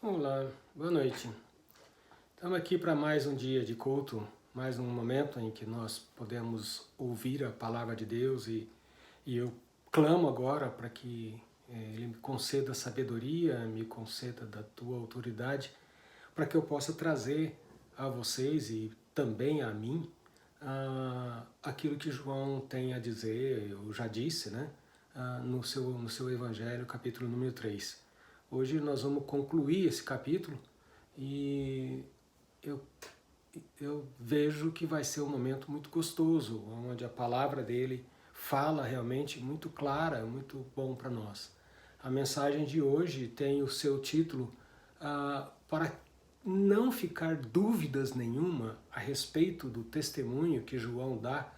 Olá, boa noite. Estamos aqui para mais um dia de culto, mais um momento em que nós podemos ouvir a palavra de Deus e eu clamo agora para que Ele me conceda sabedoria, me conceda da tua autoridade, para que eu possa trazer a vocês e também a mim aquilo que João tem a dizer, eu já disse, né? No seu Evangelho, capítulo número 3. Hoje nós vamos concluir esse capítulo e eu, eu vejo que vai ser um momento muito gostoso, onde a palavra dele fala realmente muito clara, muito bom para nós. A mensagem de hoje tem o seu título para não ficar dúvidas nenhuma a respeito do testemunho que João dá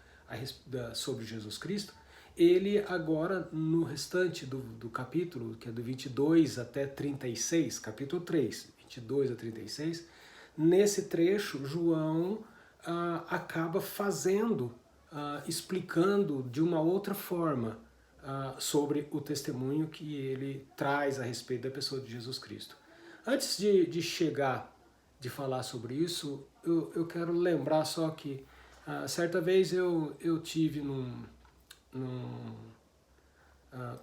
sobre Jesus Cristo. Ele agora, no restante do capítulo, que é do 22 até 36, capítulo 3, 22 a 36, nesse trecho, João acaba explicando de uma outra forma sobre o testemunho que ele traz a respeito da pessoa de Jesus Cristo. Antes de de falar sobre isso, eu quero lembrar só que certa vez eu tive num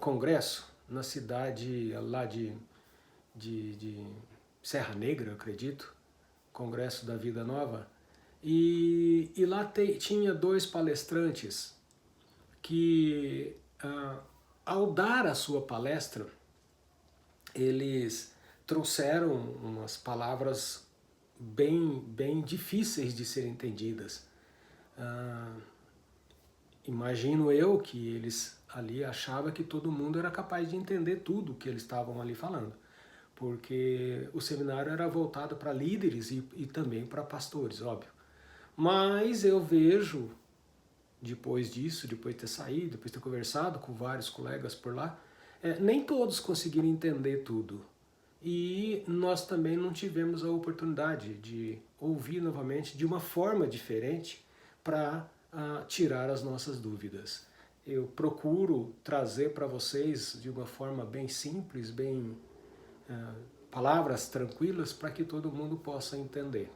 congresso na cidade lá de Serra Negra, eu acredito, Congresso da Vida Nova, e lá tinha dois palestrantes que, ao dar a sua palestra, eles trouxeram umas palavras bem difíceis de serem entendidas. Imagino eu que eles ali achavam que todo mundo era capaz de entender tudo que eles estavam ali falando, porque o seminário era voltado para líderes e também para pastores, óbvio. Mas eu vejo, depois disso, depois de ter saído, depois de ter conversado com vários colegas por lá, nem todos conseguiram entender tudo. E nós também não tivemos a oportunidade de ouvir novamente de uma forma diferente para tirar as nossas dúvidas. Eu procuro trazer para vocês de uma forma bem simples, palavras tranquilas para que todo mundo possa entender.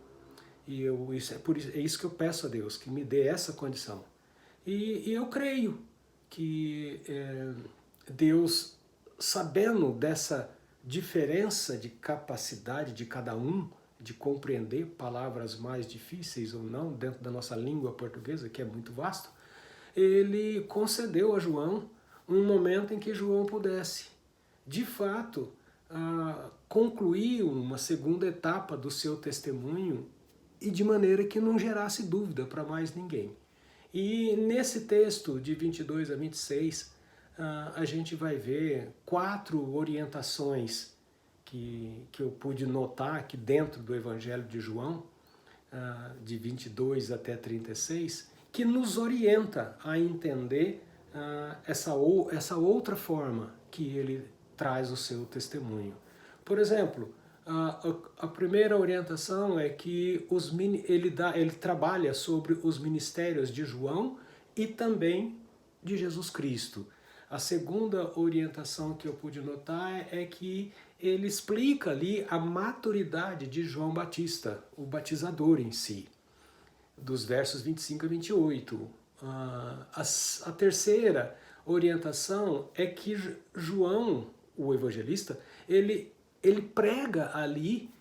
E é isso que eu peço a Deus, que me dê essa condição. E eu creio que Deus, sabendo dessa diferença de capacidade de cada um, de compreender palavras mais difíceis ou não dentro da nossa língua portuguesa, que é muito vasto, ele concedeu a João um momento em que João pudesse, de fato, concluir uma segunda etapa do seu testemunho e de maneira que não gerasse dúvida para mais ninguém. E nesse texto de 22 a 26, a gente vai ver 4 orientações que eu pude notar aqui dentro do Evangelho de João, de 22 até 36, que nos orienta a entender essa outra forma que ele traz o seu testemunho. Por exemplo, a primeira orientação é que ele trabalha sobre os ministérios de João e também de Jesus Cristo. A segunda orientação que eu pude notar é que ele explica ali a maturidade de João Batista, o batizador em si, dos versos 25 a 28. A terceira orientação é que João, o evangelista, ele prega ali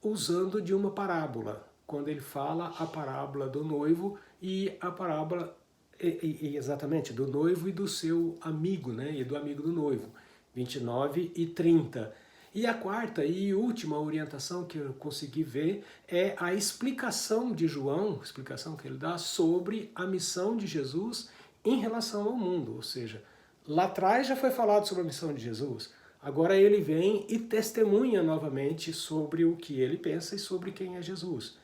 usando de uma parábola, quando ele fala a parábola do noivo e a parábola exatamente do noivo e do seu amigo, né, e do amigo do noivo, 29 e 30. E a quarta e última orientação que eu consegui ver é a explicação de João, explicação que ele dá sobre a missão de Jesus em relação ao mundo. Ou seja, lá atrás já foi falado sobre a missão de Jesus, agora ele vem e testemunha novamente sobre o que ele pensa e sobre quem é Jesus.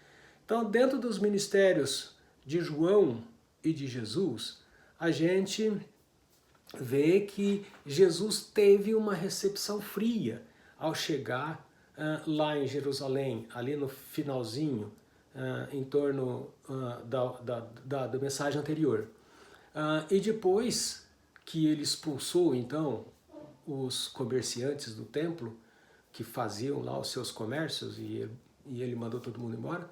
Então, dentro dos ministérios de João e de Jesus, a gente vê que Jesus teve uma recepção fria ao chegar lá em Jerusalém, ali no finalzinho, em torno da mensagem anterior. E depois que ele expulsou, então, os comerciantes do templo, que faziam lá os seus comércios e ele mandou todo mundo embora,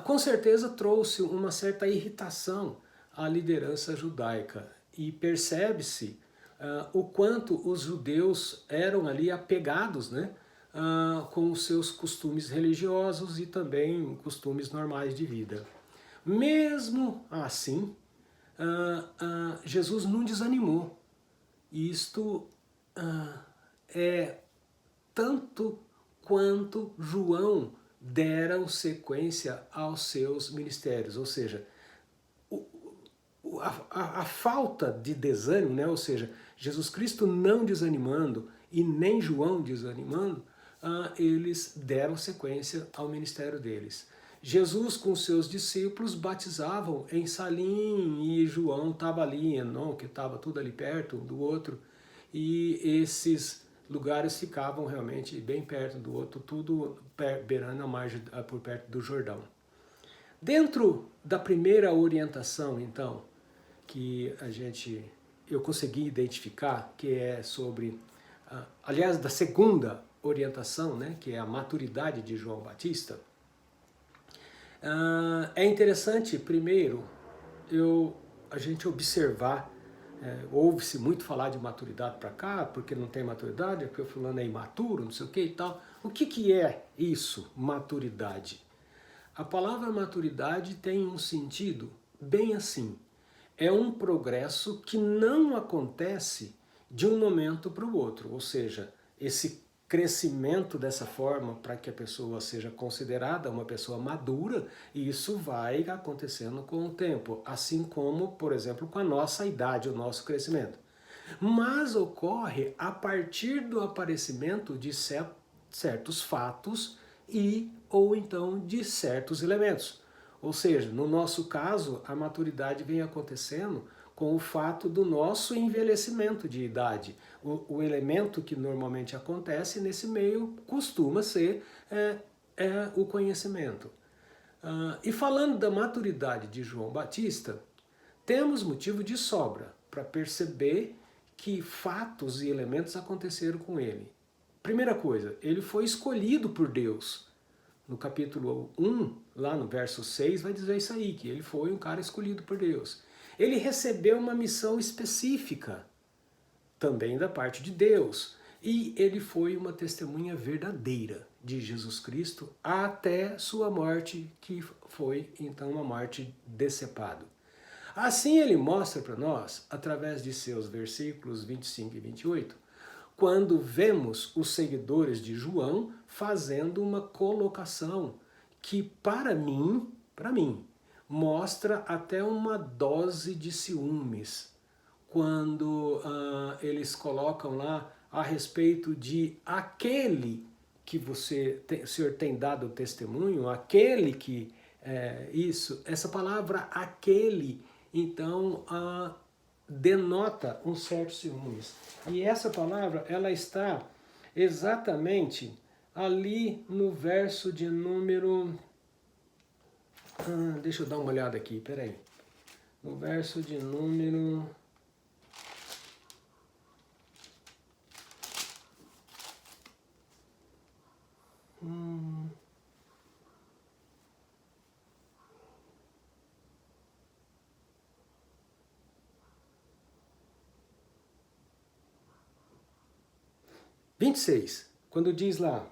com certeza trouxe uma certa irritação à liderança judaica. E percebe-se o quanto os judeus eram ali apegados, né, com os seus costumes religiosos e também costumes normais de vida. Mesmo assim, Jesus não desanimou. Isto é tanto quanto João deram sequência aos seus ministérios, ou seja, a falta de desânimo, né? Ou seja, Jesus Cristo não desanimando e nem João desanimando, eles deram sequência ao ministério deles. Jesus com seus discípulos batizavam em Salim e João estava ali em Enon, que estava tudo ali perto um do outro, e esses lugares ficavam realmente bem perto do outro, tudo beirando a margem, por perto do Jordão. Dentro da primeira orientação, então, que eu consegui identificar, que é sobre, aliás, da segunda orientação, né, que é a maturidade de João Batista, é interessante, primeiro, a gente observar, ouve-se muito falar de maturidade para cá, porque não tem maturidade, porque o fulano é imaturo, não sei o que e tal. O que é isso, maturidade? A palavra maturidade tem um sentido bem assim. É um progresso que não acontece de um momento para o outro, ou seja, esse crescimento dessa forma para que a pessoa seja considerada uma pessoa madura, e isso vai acontecendo com o tempo, assim como, por exemplo, com a nossa idade, o nosso crescimento. Mas ocorre a partir do aparecimento de certos fatos e ou então de certos elementos. Ou seja, no nosso caso, a maturidade vem acontecendo com o fato do nosso envelhecimento de idade. O elemento que normalmente acontece nesse meio costuma ser o conhecimento. E falando da maturidade de João Batista, temos motivo de sobra para perceber que fatos e elementos aconteceram com ele. Primeira coisa, ele foi escolhido por Deus. No capítulo 1, lá no verso 6, vai dizer isso aí, que ele foi um cara escolhido por Deus. Ele recebeu uma missão específica, também da parte de Deus, e ele foi uma testemunha verdadeira de Jesus Cristo até sua morte, que foi então uma morte decepado. Assim ele mostra para nós, através de seus versículos 25 e 28, quando vemos os seguidores de João fazendo uma colocação que para mim, mostra até uma dose de ciúmes, quando eles colocam lá a respeito de aquele que o Senhor tem dado testemunho, aquele que, essa palavra aquele, então, denota um certo ciúmes. E essa palavra, ela está exatamente ali no verso de número... deixa eu dar uma olhada aqui, peraí. No verso de número... 26, quando diz lá: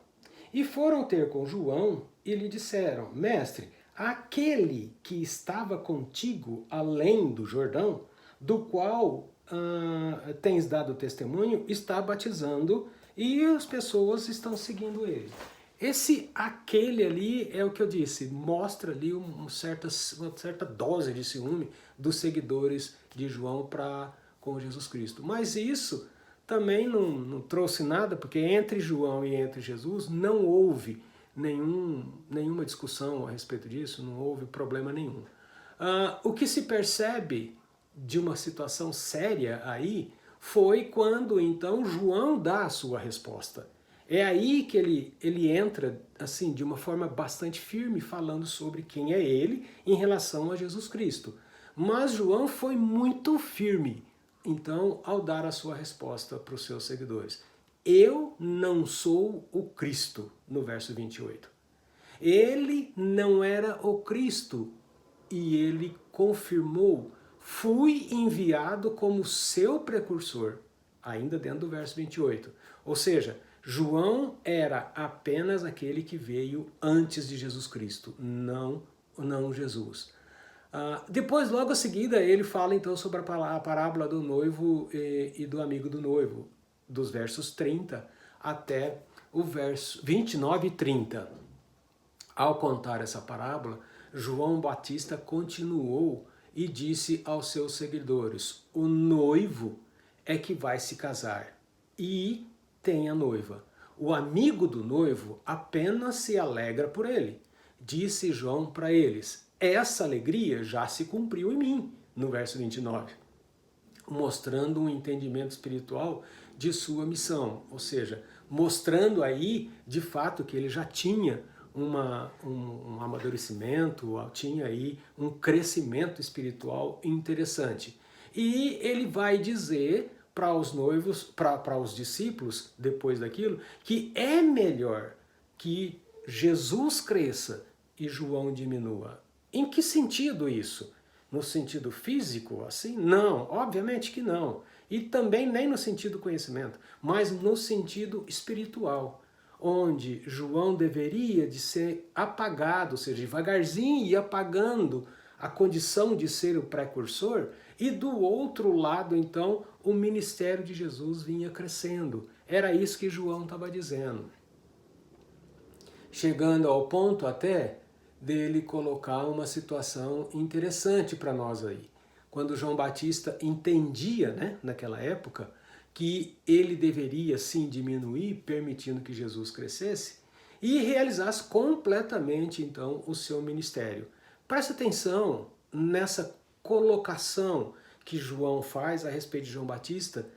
e foram ter com João e lhe disseram: mestre, aquele que estava contigo além do Jordão, do qual tens dado testemunho, está batizando e as pessoas estão seguindo ele. Esse aquele ali é o que eu disse, mostra ali uma certa dose de ciúme dos seguidores de João com Jesus Cristo. Mas isso também não trouxe nada, porque entre João e entre Jesus não houve nenhuma discussão a respeito disso, não houve problema nenhum. O que se percebe de uma situação séria aí foi quando então João dá a sua resposta. É aí que ele entra assim de uma forma bastante firme falando sobre quem é ele em relação a Jesus Cristo. Mas João foi muito firme, então, ao dar a sua resposta para os seus seguidores. eu não sou o Cristo, no verso 28. Ele não era o Cristo e ele confirmou, fui enviado como seu precursor, ainda dentro do verso 28. Ou seja, João era apenas aquele que veio antes de Jesus Cristo, não Jesus. Depois, logo a seguida, ele fala então sobre a parábola do noivo e do amigo do noivo, dos versos 30 até o verso 29 e 30. Ao contar essa parábola, João Batista continuou e disse aos seus seguidores: o noivo é que vai se casar e tem a noiva. O amigo do noivo apenas se alegra por ele. Disse João para eles: essa alegria já se cumpriu em mim, no verso 29, mostrando um entendimento espiritual de sua missão, ou seja, mostrando aí, de fato, que ele já tinha um amadurecimento, tinha aí um crescimento espiritual interessante. E ele vai dizer para os noivos, para os discípulos, depois daquilo, que é melhor que Jesus cresça e João diminua. Em que sentido isso? No sentido físico, assim? Não, obviamente que não. E também nem no sentido conhecimento, mas no sentido espiritual, onde João deveria de ser apagado, ou seja, devagarzinho ir apagando a condição de ser o precursor, e do outro lado, então, o ministério de Jesus vinha crescendo. Era isso que João estava dizendo. Chegando ao ponto até dele colocar uma situação interessante para nós aí. Quando João Batista entendia, né, naquela época, que ele deveria sim diminuir, permitindo que Jesus crescesse, e realizasse completamente então o seu ministério. Presta atenção nessa colocação que João faz a respeito de João Batista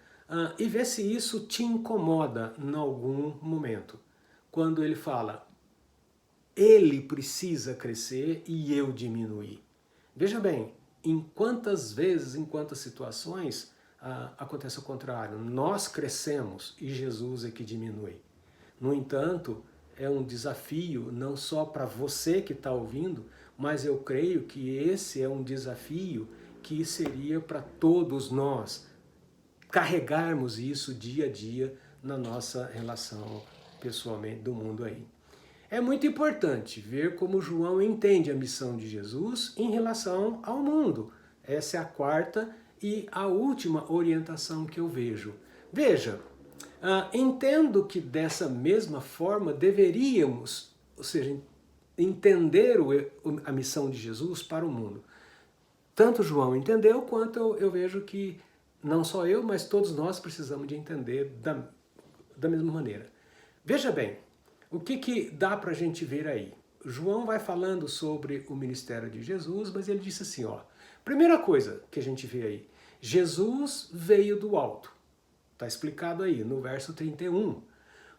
e vê se isso te incomoda em algum momento. Quando ele fala: ele precisa crescer e eu diminuir. Veja bem, em quantas vezes, em quantas situações acontece o contrário. Nós crescemos e Jesus é que diminui. No entanto, é um desafio não só para você que está ouvindo, mas eu creio que esse é um desafio que seria para todos nós carregarmos isso dia a dia na nossa relação pessoalmente do mundo aí. É muito importante ver como João entende a missão de Jesus em relação ao mundo. Essa é a quarta e a última orientação que eu vejo. Veja, entendo que dessa mesma forma deveríamos, ou seja, entender a missão de Jesus para o mundo. Tanto João entendeu, quanto eu vejo que não só eu, mas todos nós precisamos de entender da mesma maneira. Veja bem, o que dá para a gente ver aí? João vai falando sobre o ministério de Jesus, mas ele disse assim, ó, primeira coisa que a gente vê aí, Jesus veio do alto. Está explicado aí no verso 31.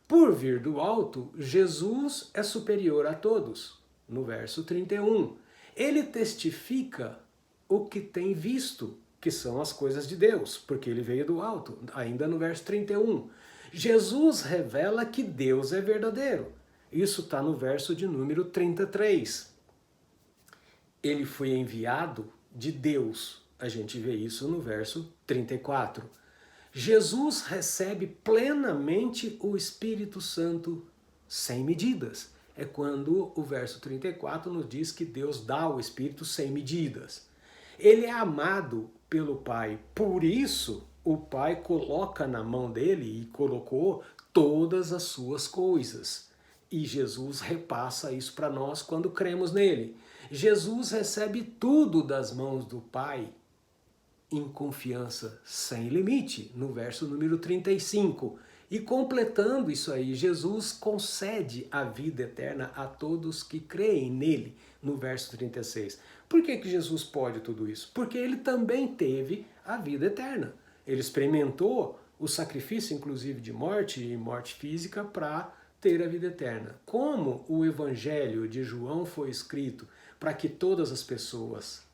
Por vir do alto, Jesus é superior a todos. No verso 31. Ele testifica o que tem visto, que são as coisas de Deus, porque ele veio do alto. Ainda no verso 31. Jesus revela que Deus é verdadeiro. Isso está no verso de número 33. Ele foi enviado de Deus. A gente vê isso no verso 34. Jesus recebe plenamente o Espírito Santo sem medidas. É quando o verso 34 nos diz que Deus dá o Espírito sem medidas. Ele é amado pelo Pai, por isso o Pai coloca na mão dele e colocou todas as suas coisas. E Jesus repassa isso para nós quando cremos nele. Jesus recebe tudo das mãos do Pai em confiança sem limite, no verso número 35. E completando isso aí, Jesus concede a vida eterna a todos que creem nele, no verso 36. Por que Jesus pode tudo isso? Porque ele também teve a vida eterna. Ele experimentou o sacrifício, inclusive, de morte e morte física para ter a vida eterna. Como o Evangelho de João foi escrito para que todas as pessoas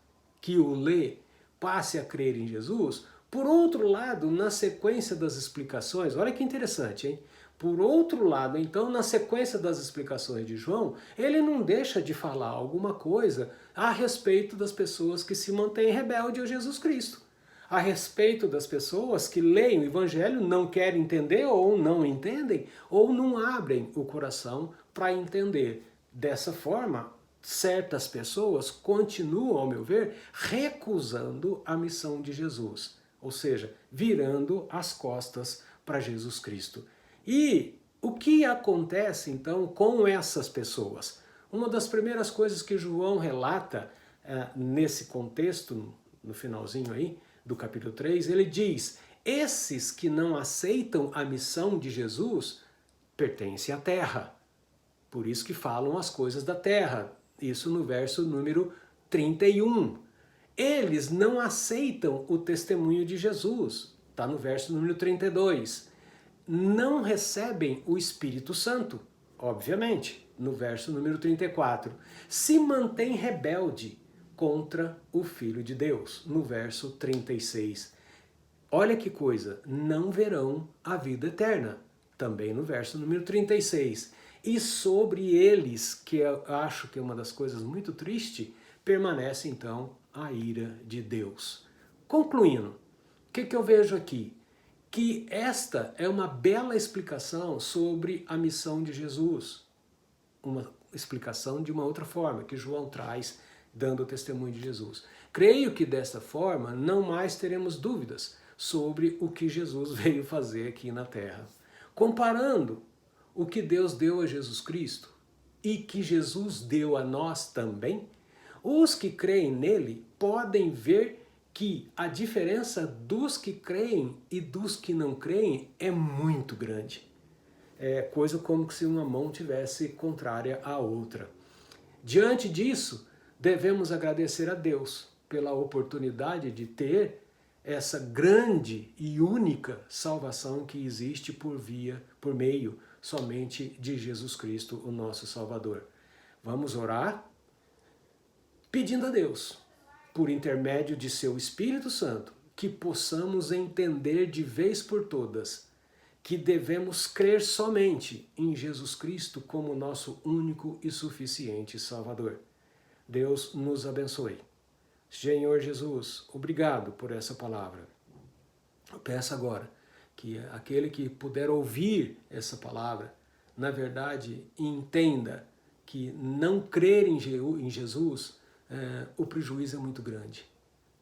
que o lê passe a crer em Jesus, Por outro lado, na sequência das explicações, olha que interessante, hein? Por outro lado, então, na sequência das explicações de João, ele não deixa de falar alguma coisa a respeito das pessoas que se mantêm rebeldes a Jesus Cristo. A respeito das pessoas que leem o Evangelho, não querem entender, ou não entendem, ou não abrem o coração para entender. Dessa forma, certas pessoas continuam, ao meu ver, recusando a missão de Jesus, ou seja, virando as costas para Jesus Cristo. E o que acontece então com essas pessoas? Uma das primeiras coisas que João relata nesse contexto, no finalzinho aí do capítulo 3, ele diz: esses que não aceitam a missão de Jesus pertencem à terra. Por isso que falam as coisas da terra. Isso no verso número 31. Eles não aceitam o testemunho de Jesus. Está no verso número 32. Não recebem o Espírito Santo, obviamente, no verso número 34. Se mantém rebelde contra o Filho de Deus, no verso 36. Olha que coisa, não verão a vida eterna, também no verso número 36. E sobre eles, que eu acho que é uma das coisas muito tristes, permanece então a ira de Deus. Concluindo, o que eu vejo aqui? Que esta é uma bela explicação sobre a missão de Jesus. Uma explicação de uma outra forma, que João traz, dando o testemunho de Jesus. Creio que desta forma não mais teremos dúvidas sobre o que Jesus veio fazer aqui na Terra. Comparando o que Deus deu a Jesus Cristo e que Jesus deu a nós também, os que creem nele podem ver que a diferença dos que creem e dos que não creem é muito grande. É coisa como se uma mão tivesse contrária à outra. Diante disso, devemos agradecer a Deus pela oportunidade de ter essa grande e única salvação que existe por meio somente de Jesus Cristo, o nosso Salvador. Vamos orar pedindo a Deus, por intermédio de seu Espírito Santo, que possamos entender de vez por todas que devemos crer somente em Jesus Cristo como nosso único e suficiente Salvador. Deus nos abençoe. Senhor Jesus, obrigado por essa palavra. Eu peço agora que aquele que puder ouvir essa palavra, na verdade, entenda que não crer em Jesus, o prejuízo é muito grande.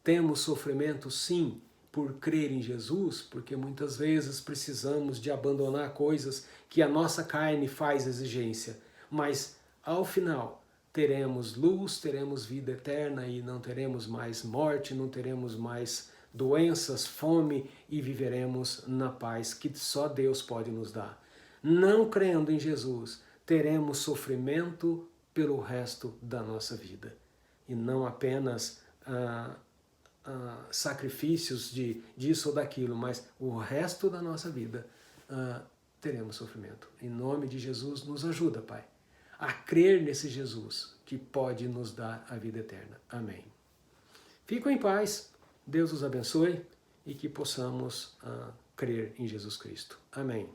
Temos sofrimento, sim, por crer em Jesus, porque muitas vezes precisamos de abandonar coisas que a nossa carne faz exigência, mas ao final teremos luz, teremos vida eterna e não teremos mais morte, não teremos mais doenças, fome e viveremos na paz que só Deus pode nos dar. Não crendo em Jesus, teremos sofrimento pelo resto da nossa vida e não apenas sacrifícios disso ou daquilo, mas o resto da nossa vida teremos sofrimento. Em nome de Jesus, nos ajuda, Pai, a crer nesse Jesus que pode nos dar a vida eterna. Amém. Fico em paz, Deus os abençoe e que possamos crer em Jesus Cristo. Amém.